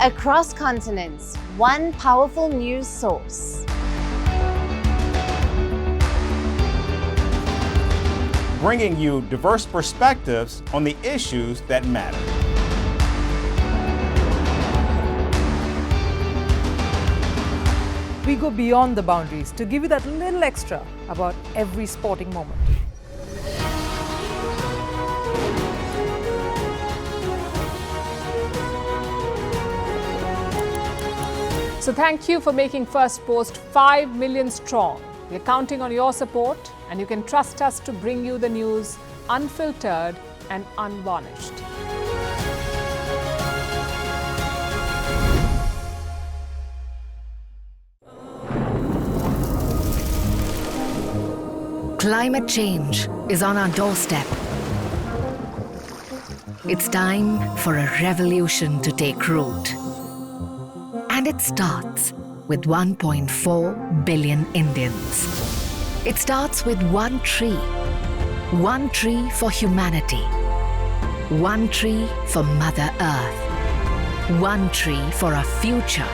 Across continents, one powerful news source. Bringing you diverse perspectives on the issues that matter. We go beyond the boundaries to give you that little extra about every sporting moment. So thank you for making Firstpost 5 million strong. We're counting on your support, and you can trust us to bring you the news unfiltered and unvarnished. Climate change is on our doorstep. It's time for a revolution to take root. And it starts with 1.4 billion Indians. It starts with one tree for humanity, one tree for Mother Earth, one tree for a future.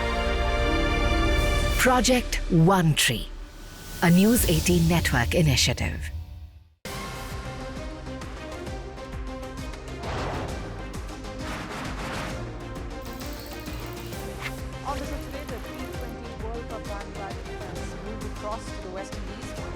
Project One Tree, a News 18 network initiative. Obviously today, the T20 World Cup bandwagon has moved across to the West Indies.